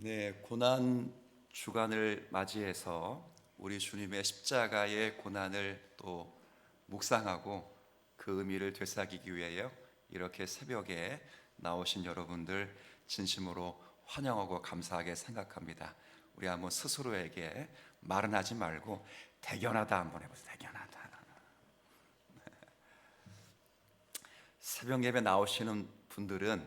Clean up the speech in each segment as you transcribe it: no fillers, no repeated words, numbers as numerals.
네, 고난 주간을 맞이해서 우리 주님의 십자가의 고난을 또 묵상하고 그 의미를 되새기기 위하여 이렇게 새벽에 나오신 여러분들 진심으로 환영하고 감사하게 생각합니다. 우리 한번 스스로에게 말은 하지 말고 대견하다 한번 해보세요. 대견하다. 새벽 예배 나오시는 분들은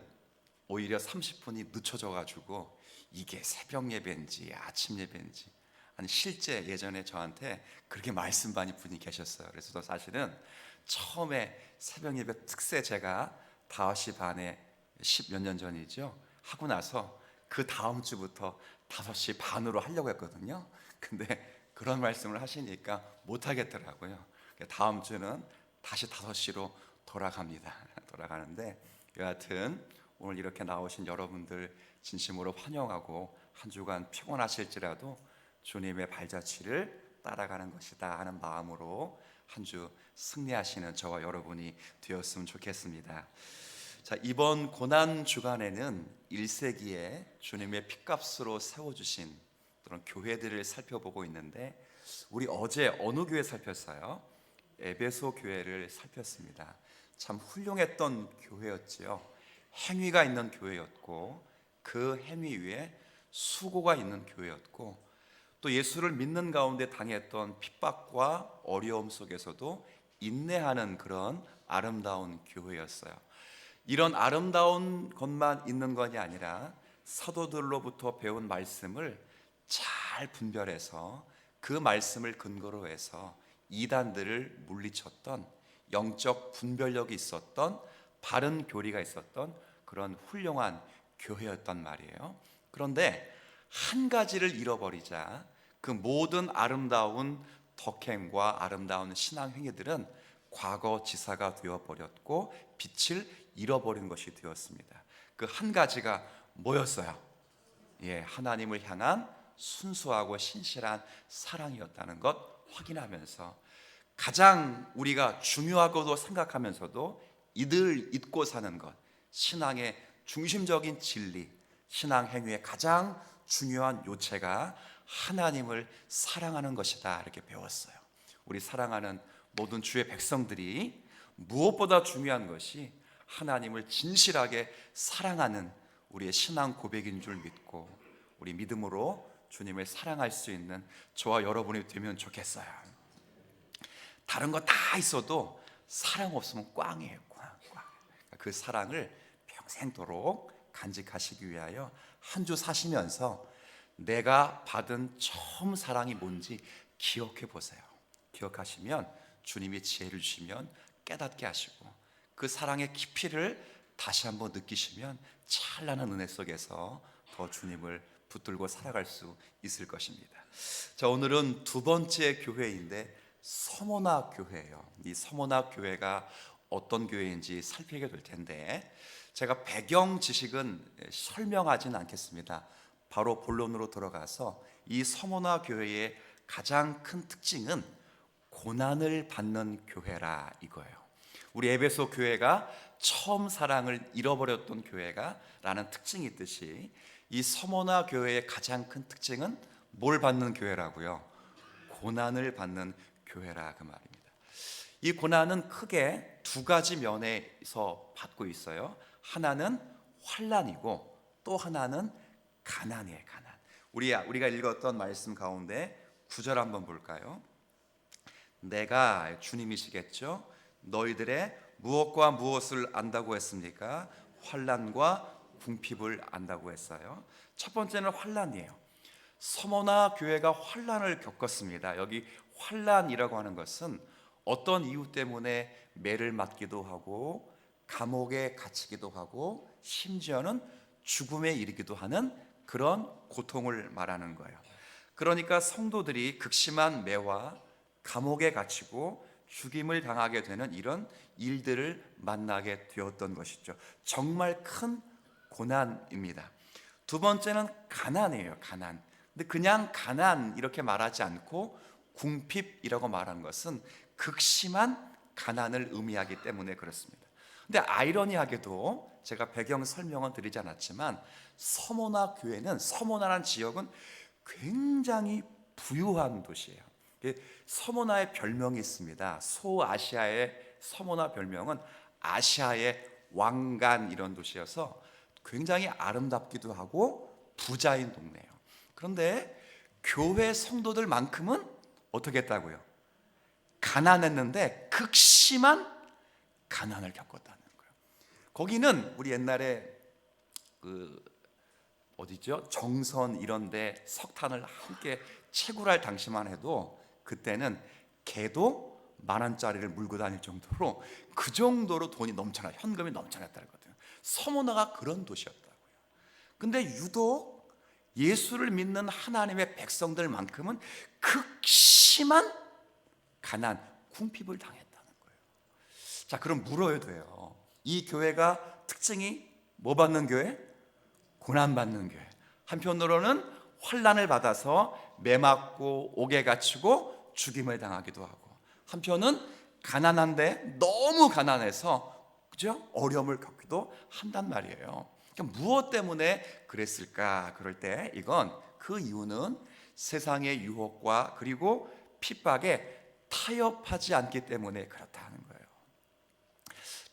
오히려 30분이 늦춰져 가지고 이게 새벽 예배인지 아침 예배인지, 아니 실제 예전에 저한테 그렇게 말씀 많이 분이 계셨어요. 그래서 저 사실은 처음에 새벽 예배 특세 제가 5시 반에 10몇 년 전이죠 하고 나서 그 다음 주부터 5시 반으로 하려고 했거든요. 근데 그런 말씀을 하시니까 못 하겠더라고요. 다음 주는 다시 5시로 돌아갑니다. 돌아가는데 여하튼 오늘 이렇게 나오신 여러분들 진심으로 환영하고 한 주간 피곤하실지라도 주님의 발자취를 따라가는 것이다 하는 마음으로 한 주 승리하시는 저와 여러분이 되었으면 좋겠습니다. 자, 이번 고난 주간에는 1세기에 주님의 핏값으로 세워주신 그런 교회들을 살펴보고 있는데, 우리 어제 어느 교회 살폈어요? 에베소 교회를 살폈습니다. 참 훌륭했던 교회였지요. 행위가 있는 교회였고, 그 행위 위에 수고가 있는 교회였고, 또 예수를 믿는 가운데 당했던 핍박과 어려움 속에서도 인내하는 그런 아름다운 교회였어요. 이런 아름다운 것만 있는 것이 아니라 사도들로부터 배운 말씀을 잘 분별해서 그 말씀을 근거로 해서 이단들을 물리쳤던, 영적 분별력이 있었던, 바른 교리가 있었던 그런 훌륭한 교회였단 말이에요. 그런데 한 가지를 잃어버리자 그 모든 아름다운 덕행과 아름다운 신앙 행위들은 과거 지사가 되어버렸고 빛을 잃어버린 것이 되었습니다. 그 한 가지가 뭐였어요? 예, 하나님을 향한 순수하고 신실한 사랑이었다는 것 확인하면서, 가장 우리가 중요하고도 생각하면서도 이들 잊고 사는 것, 신앙의 중심적인 진리, 신앙 행위의 가장 중요한 요체가 하나님을 사랑하는 것이다, 이렇게 배웠어요. 우리 사랑하는 모든 주의 백성들이 무엇보다 중요한 것이 하나님을 진실하게 사랑하는 우리의 신앙 고백인 줄 믿고, 우리 믿음으로 주님을 사랑할 수 있는 저와 여러분이 되면 좋겠어요. 다른 거 다 있어도 사랑 없으면 꽝이에요. 꽝. 그 사랑을 평생도록 간직하시기 위하여 한 주 사시면서 내가 받은 처음 사랑이 뭔지 기억해 보세요. 기억하시면 주님이 지혜를 주시면 깨닫게 하시고, 그 사랑의 깊이를 다시 한번 느끼시면 찬란한 은혜 속에서 더 주님을 붙들고 살아갈 수 있을 것입니다. 자, 오늘은 두 번째 교회인데 서모나 교회예요. 이 서모나 교회가 어떤 교회인지 살피게 될 텐데, 제가 배경 지식은 설명하지는 않겠습니다. 바로 본론으로 들어가서 이 서모나 교회의 가장 큰 특징은 고난을 받는 교회라 이거예요. 우리 에베소 교회가 처음 사랑을 잃어버렸던 교회가 라는 특징이 있듯이, 이 서모나 교회의 가장 큰 특징은 뭘 받는 교회라고요? 고난을 받는 교회라 그 말입니다. 이 고난은 크게 두 가지 면에서 받고 있어요. 하나는 환난이고 또 하나는 가난이에요. 가난. 우리가 읽었던 말씀 가운데 9절 한번 볼까요? 내가, 주님이시겠죠, 너희들의 무엇과 무엇을 안다고 했습니까? 환난과 궁핍을 안다고 했어요. 첫 번째는 환난이에요. 서머나 교회가 환난을 겪었습니다. 여기 환난이라고 하는 것은 어떤 이유 때문에 매를 맞기도 하고 감옥에 갇히기도 하고 심지어는 죽음에 이르기도 하는 그런 고통을 말하는 거예요. 그러니까 성도들이 극심한 매와 감옥에 갇히고 죽임을 당하게 되는 이런 일들을 만나게 되었던 것이죠. 정말 큰 고난입니다. 두 번째는 가난이에요. 가난. 근데 그냥 가난 이렇게 말하지 않고 궁핍이라고 말하는 것은 극심한 가난을 의미하기 때문에 그렇습니다. 근데 아이러니하게도 제가 배경 설명은 드리지 않았지만 서모나 교회는, 서모나라는 지역은 굉장히 부유한 도시예요. 서모나의 별명이 있습니다. 소아시아의 서모나 별명은 아시아의 왕관 이런 도시여서 굉장히 아름답기도 하고 부자인 동네예요. 그런데 교회 성도들만큼은 어떻게 했다고요? 가난했는데 극심한 가난을 겪었다는 거예요. 거기는 우리 옛날에 그 어디죠? 정선 이런데 석탄을 함께 채굴할 당시만 해도 그때는 개도 10,000원짜리를 물고 다닐 정도로, 그 정도로 돈이 넘쳐나, 현금이 넘쳐났다는 거거든요. 서모나가 그런 도시였다고요. 근데 유독 예수를 믿는 하나님의 백성들만큼은 극심한 가난, 궁핍을 당했다는 거예요. 자, 그럼 물어야 돼요. 이 교회가 특징이 뭐 받는 교회? 고난 받는 교회. 한편으로는 환난을 받아서 매맞고 옥에 갇히고 죽임을 당하기도 하고, 한편은 가난한데 너무 가난해서 그죠? 어려움을 겪기도 한단 말이에요. 그러니까 무엇 때문에 그랬을까? 그럴 때 이건, 그 이유는 세상의 유혹과 그리고 핍박에 타협하지 않기 때문에 그렇다는 거예요.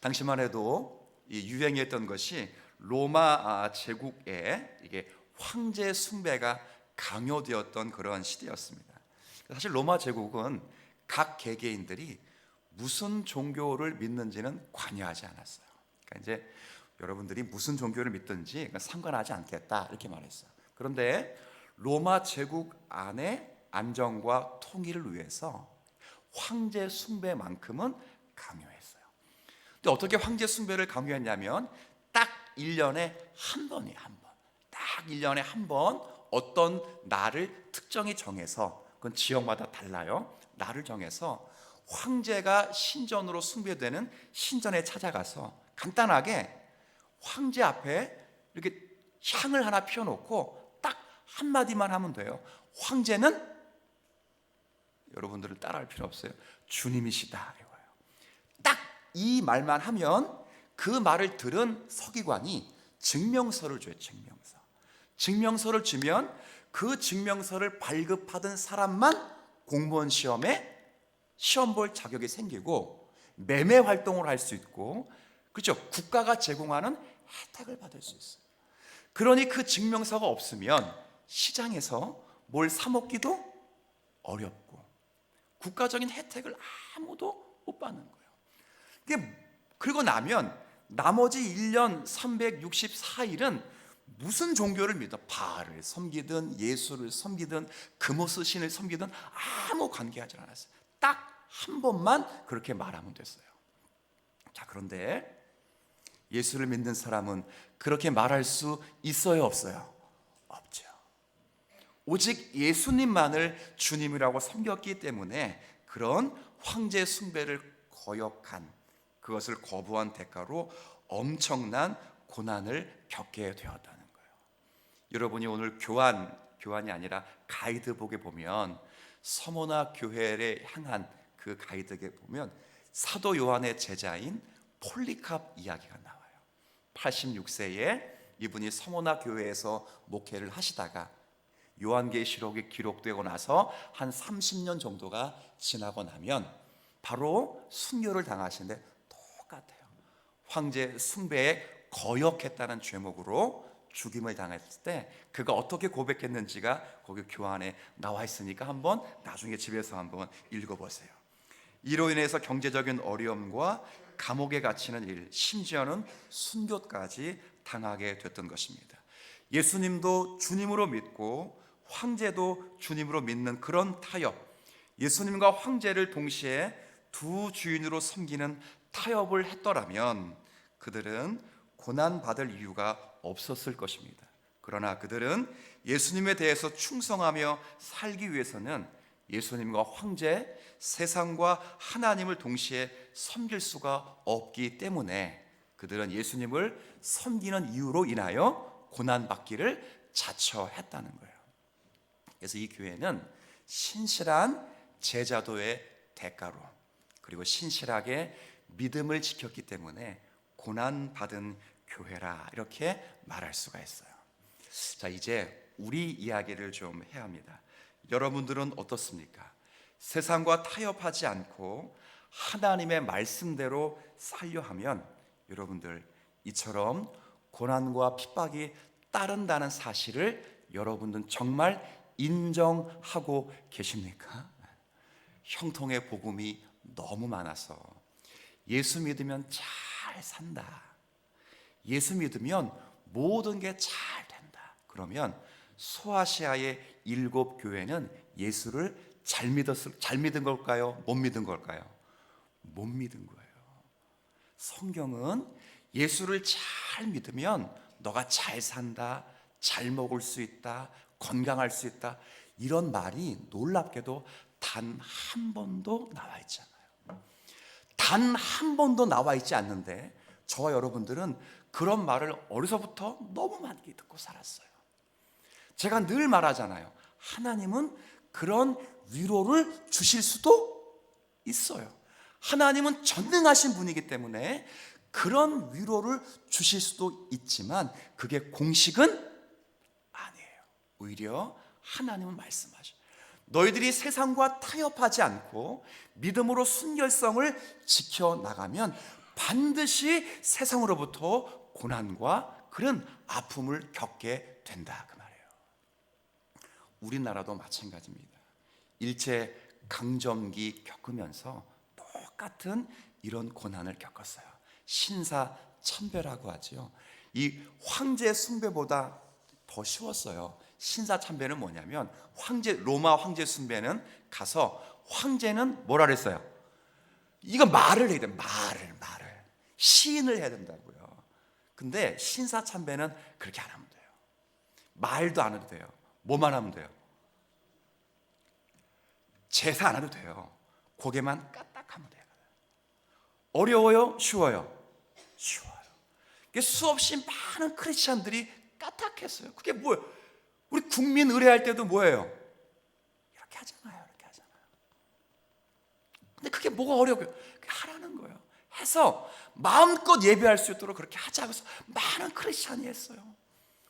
당시만 해도 이 유행했던 것이 로마 제국에 이게 황제 숭배가 강요되었던 그런 시대였습니다. 사실 로마 제국은 각 개개인들이 무슨 종교를 믿는지는 관여하지 않았어요. 그러니까 이제 여러분들이 무슨 종교를 믿든지 상관하지 않겠다 이렇게 말했어요. 그런데 로마 제국 안에 안정과 통일을 위해서 황제 숭배만큼은 강요했어요. 근데 어떻게 황제 숭배를 강요했냐면 딱 1년에 한 번이에요. 한 번. 딱 1년에 한 번 어떤 날을 특정히 정해서, 그건 지역마다 달라요. 날을 정해서 황제가 신전으로 숭배되는 신전에 찾아가서 간단하게 황제 앞에 이렇게 향을 하나 피워놓고 딱 한마디만 하면 돼요. 황제는, 여러분들은 따라할 필요 없어요, 주님이시다 이거예요. 딱 이 말만 하면 그 말을 들은 서기관이 증명서를 줘요. 증명서를 주면 그 증명서를 발급하던 사람만 공무원 시험에 시험 볼 자격이 생기고 매매 활동을 할 수 있고, 그렇죠? 국가가 제공하는 혜택을 받을 수 있어요. 그러니 그 증명서가 없으면 시장에서 뭘 사 먹기도 어렵고 국가적인 혜택을 아무도 못 받는 거예요. 그리고 나면 나머지 1년 364일은 무슨 종교를 믿어, 바알을 섬기든 예수를 섬기든 금오스 신을 섬기든 아무 관계하지 않았어요. 딱 한 번만 그렇게 말하면 됐어요. 자, 그런데 예수를 믿는 사람은 그렇게 말할 수 있어요, 없어요? 없죠. 오직 예수님만을 주님이라고 섬겼기 때문에 그런 황제 숭배를 거역한, 그것을 거부한 대가로 엄청난 고난을 겪게 되었다는 거예요. 여러분이 오늘 교환이 아니라 가이드북에 보면 서모나 교회를 향한 그 가이드에 보면 사도 요한의 제자인 폴리캅 이야기가 나와요. 86세에 이분이 서모나 교회에서 목회를 하시다가 요한계시록이 기록되고 나서 한 30년 정도가 지나고 나면 바로 순교를 당하시는데 똑같아요. 황제 숭배에 거역했다는 죄목으로 죽임을 당했을 때 그가 어떻게 고백했는지가 거기 교환에 나와 있으니까 한번 나중에 집에서 한번 읽어보세요. 이로 인해서 경제적인 어려움과 감옥에 갇히는 일, 심지어는 순교까지 당하게 됐던 것입니다. 예수님도 주님으로 믿고 황제도 주님으로 믿는 그런 타협, 예수님과 황제를 동시에 두 주인으로 섬기는 타협을 했더라면 그들은 고난받을 이유가 없었을 것입니다. 그러나 그들은 예수님에 대해서 충성하며 살기 위해서는 예수님과 황제, 세상과 하나님을 동시에 섬길 수가 없기 때문에 그들은 예수님을 섬기는 이유로 인하여 고난받기를 자처했다는 거예요. 그래서 이 교회는 신실한 제자도의 대가로, 그리고 신실하게 믿음을 지켰기 때문에 고난받은 교회라 이렇게 말할 수가 있어요. 자, 이제 우리 이야기를 좀 해야 합니다. 여러분들은 어떻습니까? 세상과 타협하지 않고 하나님의 말씀대로 살려 하면 여러분들 이처럼 고난과 핍박이 따른다는 사실을 여러분들은 정말 인정하고 계십니까? 형통의 복음이 너무 많아서 예수 믿으면 잘 산다, 예수 믿으면 모든 게 잘 된다, 그러면 소아시아의 7교회는 예수를 잘 믿은 걸까요? 못 믿은 걸까요? 못 믿은 거예요. 성경은 예수를 잘 믿으면 너가 잘 산다, 잘 먹을 수 있다, 건강할 수 있다, 이런 말이 놀랍게도 단 한 번도 나와 있지 않아요. 단 한 번도 나와 있지 않는데 저와 여러분들은 그런 말을 어려서부터 너무 많이 듣고 살았어요. 제가 늘 말하잖아요. 하나님은 그런 위로를 주실 수도 있어요. 하나님은 전능하신 분이기 때문에 그런 위로를 주실 수도 있지만 그게 공식은 아니에요. 오히려 하나님은 말씀하셔요. 너희들이 세상과 타협하지 않고 믿음으로 순결성을 지켜나가면 반드시 세상으로부터 고난과 그런 아픔을 겪게 된다, 그 말이에요. 우리나라도 마찬가지입니다. 일제 강점기 겪으면서 똑같은 이런 고난을 겪었어요. 신사참배라고 하죠. 이 황제 숭배보다 더 쉬웠어요. 신사참배는 뭐냐면 로마 황제 숭배는 가서 황제는 뭐라 그랬어요? 이거 말을 해야 돼. 말을 시인을 해야 된다고요. 근데 신사참배는 그렇게 안 하면 돼요. 말도 안 해도 돼요. 뭐만 하면 돼요? 제사 안 해도 돼요. 고개만 까딱하면 돼요. 어려워요? 쉬워요? 쉬워요. 수없이 많은 크리스찬들이 까딱했어요. 그게 뭐예요? 우리 국민 의례할 때도 뭐예요? 이렇게 하잖아요. 근데 그게 뭐가 어려워요? 하라는 거예요. 해서 마음껏 예배할 수 있도록 그렇게 하자고 해서 많은 크리스찬이 했어요.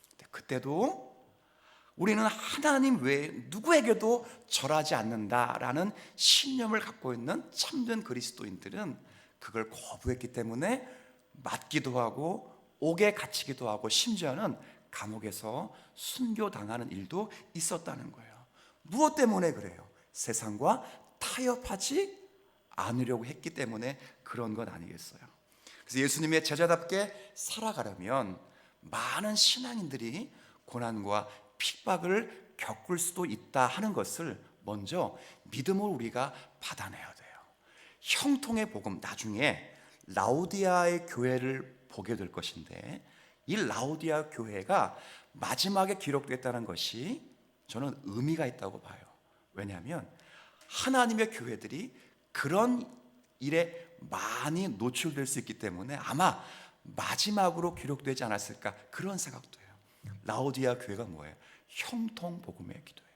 근데 그때도 우리는 하나님 외에 누구에게도 절하지 않는다라는 신념을 갖고 있는 참된 그리스도인들은 그걸 거부했기 때문에 맞기도 하고 옥에 갇히기도 하고 심지어는 감옥에서 순교당하는 일도 있었다는 거예요. 무엇 때문에 그래요? 세상과 타협하지 않으려고 했기 때문에 그런 건 아니겠어요? 그래서 예수님의 제자답게 살아가려면 많은 신앙인들이 고난과 핍박을 겪을 수도 있다 하는 것을 먼저 믿음으로 우리가 받아내야 돼요. 형통의 복음, 나중에 라오디아의 교회를 보게 될 것인데 이 라오디아 교회가 마지막에 기록됐다는 것이 저는 의미가 있다고 봐요. 왜냐하면 하나님의 교회들이 그런 일에 많이 노출될 수 있기 때문에 아마 마지막으로 기록되지 않았을까 그런 생각도 해요. 라오디아 교회가 뭐예요? 형통 복음의 기도예요.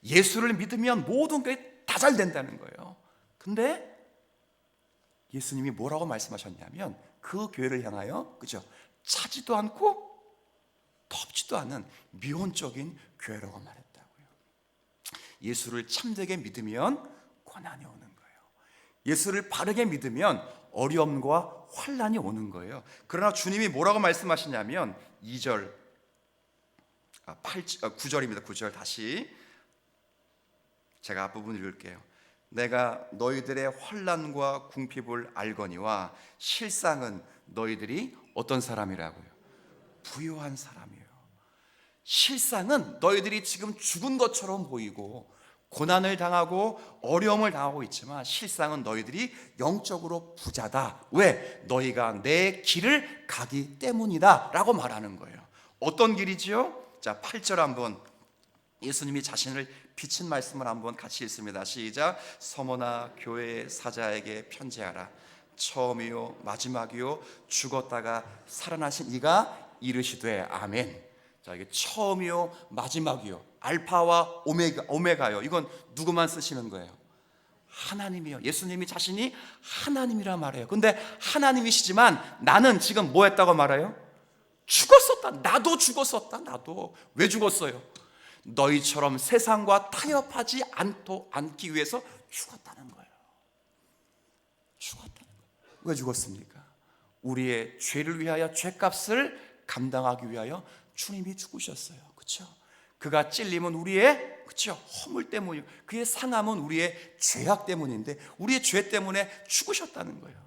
예수를 믿으면 모든 게 다 잘 된다는 거예요. 근데 예수님이 뭐라고 말씀하셨냐면 그 교회를 향하여 그죠? 차지도 않고 덥지도 않은 미온적인 교회라고 말했다고요. 예수를 참되게 믿으면 고난이 오는 거예요. 예수를 바르게 믿으면 어려움과 환난이 오는 거예요. 그러나 주님이 뭐라고 말씀하시냐면 9절입니다. 9절 다시 제가 앞부분 읽을게요. 내가 너희들의 환난과 궁핍을 알거니와 실상은 너희들이 어떤 사람이라고요? 부요한 사람이에요. 실상은 너희들이 지금 죽은 것처럼 보이고 고난을 당하고 어려움을 당하고 있지만 실상은 너희들이 영적으로 부자다. 왜? 너희가 내 길을 가기 때문이다 라고 말하는 거예요. 어떤 길이지요? 자, 8절 한번 예수님이 자신을 비친 말씀을 한번 같이 읽습니다. 시작. 서머나 교회 사자에게 편지하라. 처음이요 마지막이요 죽었다가 살아나신 이가 이르시되 아멘. 자, 이게 처음이요 마지막이요 알파와 오메가요. 이건 누구만 쓰시는 거예요? 하나님이요. 예수님이 자신이 하나님이라 말해요. 근데 하나님이시지만 나는 지금 뭐 했다고 말해요? 죽었었다. 나도 죽었었다. 나도. 왜 죽었어요? 너희처럼 세상과 타협하지 않기 위해서 죽었다는 거예요. 죽었다는 거예요. 왜 죽었습니까? 우리의 죄를 위하여, 죄값을 감당하기 위하여 주님이 죽으셨어요. 그렇죠? 그가 찔림은 우리의, 그렇죠, 허물 때문이고, 그의 상함은 우리의 죄악 때문인데, 우리의 죄 때문에 죽으셨다는 거예요.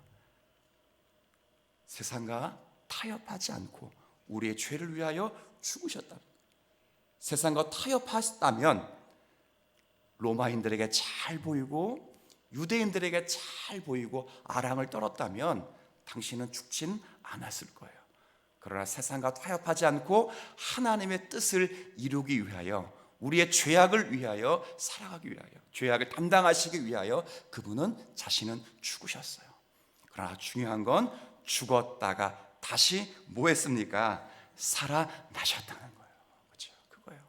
세상과 타협하지 않고 우리의 죄를 위하여 죽으셨다. 세상과 타협하셨다면 로마인들에게 잘 보이고 유대인들에게 잘 보이고 아랑을 떨었다면 당신은 죽진 않았을 거예요. 그러나 세상과 타협하지 않고 하나님의 뜻을 이루기 위하여, 우리의 죄악을 위하여 살아가기 위하여, 죄악을 담당하시기 위하여 그분은 자신은 죽으셨어요. 그러나 중요한 건 죽었다가 다시 뭐 했습니까? 살아나셨다는 거예요. 그렇죠? 그거예요.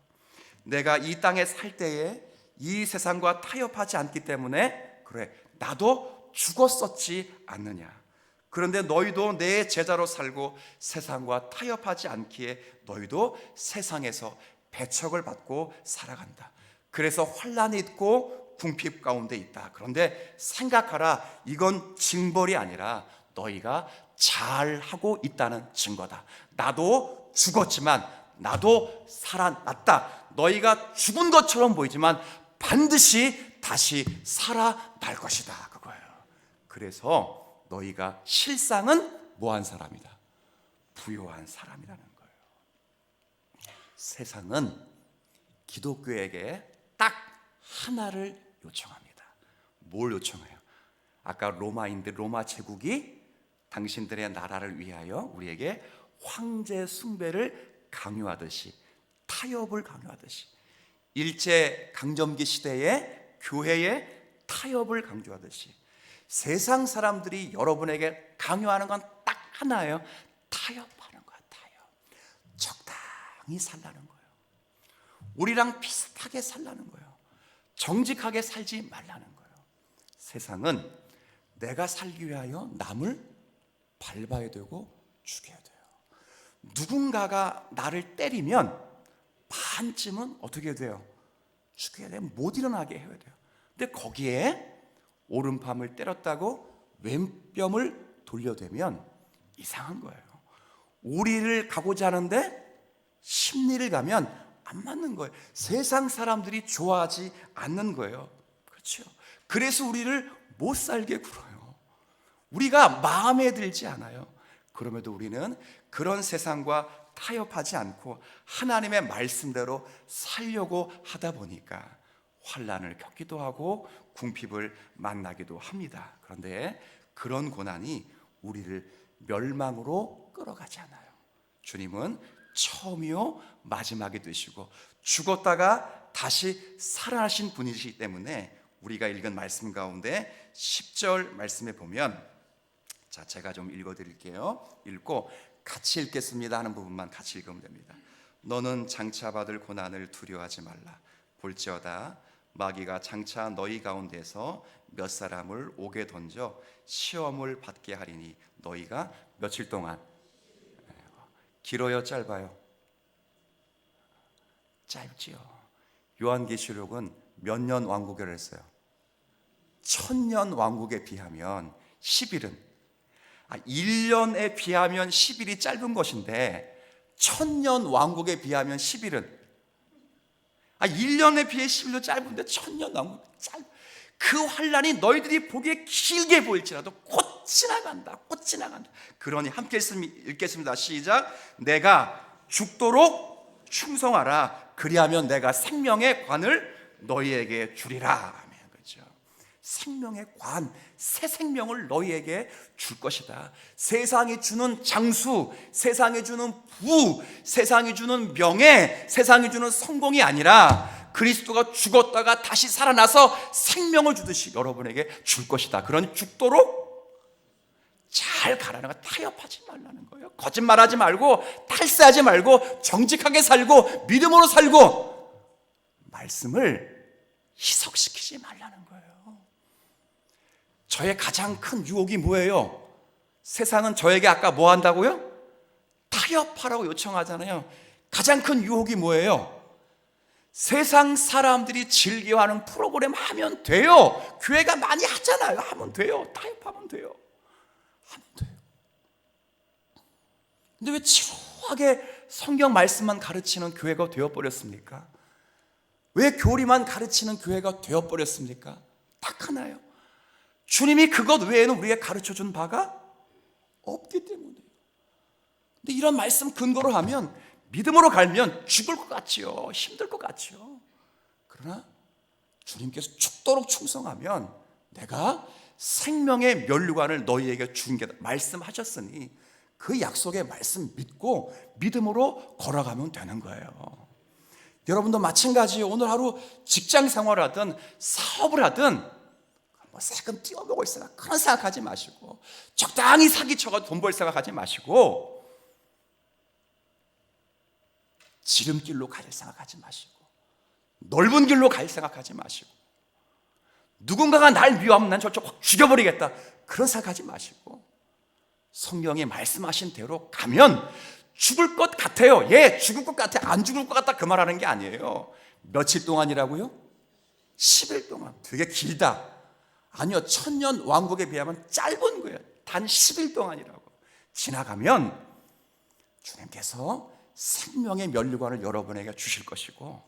내가 이 땅에 살 때에 이 세상과 타협하지 않기 때문에, 그래, 나도 죽었었지 않느냐. 그런데 너희도 내 제자로 살고 세상과 타협하지 않기에 너희도 세상에서 배척을 받고 살아간다. 그래서 환난이 있고 궁핍 가운데 있다. 그런데 생각하라, 이건 징벌이 아니라 너희가 잘하고 있다는 증거다. 나도 죽었지만 나도 살아났다. 너희가 죽은 것처럼 보이지만 반드시 다시 살아날 것이다. 그거예요. 그래서 너희가 실상은 뭐한 사람이다? 부요한 사람이라는 거예요. 세상은 기독교에게 딱 하나를 요청합니다. 뭘 요청해요? 아까 로마 제국이 당신들의 나라를 위하여 우리에게 황제 숭배를 강요하듯이, 타협을 강요하듯이, 일제 강점기 시대에 교회의 타협을 강조하듯이 세상 사람들이 여러분에게 강요하는 건 딱 하나예요. 타협하는 거야. 타협. 적당히 살라는 거예요. 우리랑 비슷하게 살라는 거예요. 정직하게 살지 말라는 거예요. 세상은 내가 살기 위하여 남을 밟아야 되고 죽여야 돼요. 누군가가 나를 때리면 반쯤은 어떻게 돼요? 죽여야 돼요. 못 일어나게 해야 돼요. 근데 거기에 오른밤을 때렸다고 왼뼘을 돌려대면 이상한 거예요. 우리를 가고자 하는데 심리를 가면 안 맞는 거예요. 세상 사람들이 좋아하지 않는 거예요. 그렇죠? 그래서 우리를 못 살게 굴어요. 우리가 마음에 들지 않아요. 그럼에도 우리는 그런 세상과 타협하지 않고 하나님의 말씀대로 살려고 하다 보니까 환난을 겪기도 하고 궁핍을 만나기도 합니다. 그런데 그런 고난이 우리를 멸망으로 끌어가지 않아요. 주님은 처음이요 마지막이 되시고 죽었다가 다시 살아나신 분이시기 때문에 우리가 읽은 말씀 가운데 10절 말씀에 보면, 자, 제가 좀 읽어드릴게요. 읽고 같이 읽겠습니다 하는 부분만 같이 읽으면 됩니다. 너는 장차 받을 고난을 두려워하지 말라. 볼지어다 마귀가 장차 너희 가운데서 몇 사람을 옥에 던져 시험을 받게 하리니 너희가 며칠 동안, 길어요 짧아요? 짧지요. 요한계시록은 몇 년 왕국을 했어요? 1000년 왕국에 비하면 10일은, 1년에 비하면 10일이 짧은 것인데 1000년 왕국에 비하면 10일은, 1년에 비해 10일도 짧은데 1000년 왕국 짧. 그 환란이 너희들이 보기에 길게 보일지라도 곧 지나간다. 곧 지나간다. 그러니 함께 읽겠습니다. 시작. 내가 죽도록 충성하라. 그리하면 내가 생명의 관을 너희에게 주리라. 아멘. 그렇죠? 생명의 관, 새 생명을 너희에게 줄 것이다. 세상이 주는 장수, 세상이 주는 부, 세상이 주는 명예, 세상이 주는 성공이 아니라 그리스도가 죽었다가 다시 살아나서 생명을 주듯이 여러분에게 줄 것이다. 그런 죽도록 잘 가라는 거, 타협하지 말라는 거예요. 거짓말하지 말고, 탈세하지 말고, 정직하게 살고, 믿음으로 살고, 말씀을 희석시키지 말라는 거예요. 저의 가장 큰 유혹이 뭐예요? 세상은 저에게 아까 뭐 한다고요? 타협하라고 요청하잖아요. 가장 큰 유혹이 뭐예요? 세상 사람들이 즐겨하는 프로그램 하면 돼요. 교회가 많이 하잖아요. 하면 돼요. 타협하면 돼요. 하면 돼요. 근데 왜 지루하게 성경 말씀만 가르치는 교회가 되어버렸습니까? 왜 교리만 가르치는 교회가 되어버렸습니까? 딱 하나요. 주님이 그것 외에는 우리에게 가르쳐준 바가 없기 때문이에요. 근데 이런 말씀 근거로 하면, 믿음으로 갈면 죽을 것 같지요. 힘들 것 같지요. 그러나 주님께서 죽도록 충성하면 내가 생명의 면류관을 너희에게 준 게 말씀하셨으니 그 약속의 말씀 믿고 믿음으로 걸어가면 되는 거예요. 여러분도 마찬가지예요. 오늘 하루 직장 생활을 하든 사업을 하든 뭐 세금 띄워보고 있으나 그런 생각하지 마시고, 적당히 사기쳐서 돈 벌 생각하지 마시고, 지름길로 갈 생각하지 마시고, 넓은 길로 갈 생각하지 마시고, 누군가가 날 미워하면 난 저쪽 확 죽여버리겠다 그런 생각하지 마시고, 성경이 말씀하신 대로 가면 죽을 것 같아요. 예, 죽을 것 같아. 안 죽을 것 같다 그 말하는 게 아니에요. 며칠 동안이라고요? 10일 동안. 되게 길다. 아니요, 천년 왕국에 비하면 짧은 거예요. 단 10일 동안이라고. 지나가면 주님께서 생명의 면류관을 여러분에게 주실 것이고,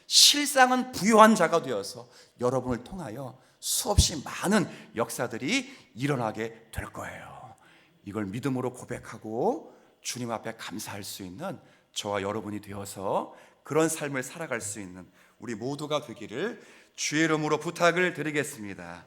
실상은 부유한 자가 되어서 여러분을 통하여 수없이 많은 역사들이 일어나게 될 거예요. 이걸 믿음으로 고백하고 주님 앞에 감사할 수 있는 저와 여러분이 되어서 그런 삶을 살아갈 수 있는 우리 모두가 되기를 주의 이름으로 부탁을 드리겠습니다.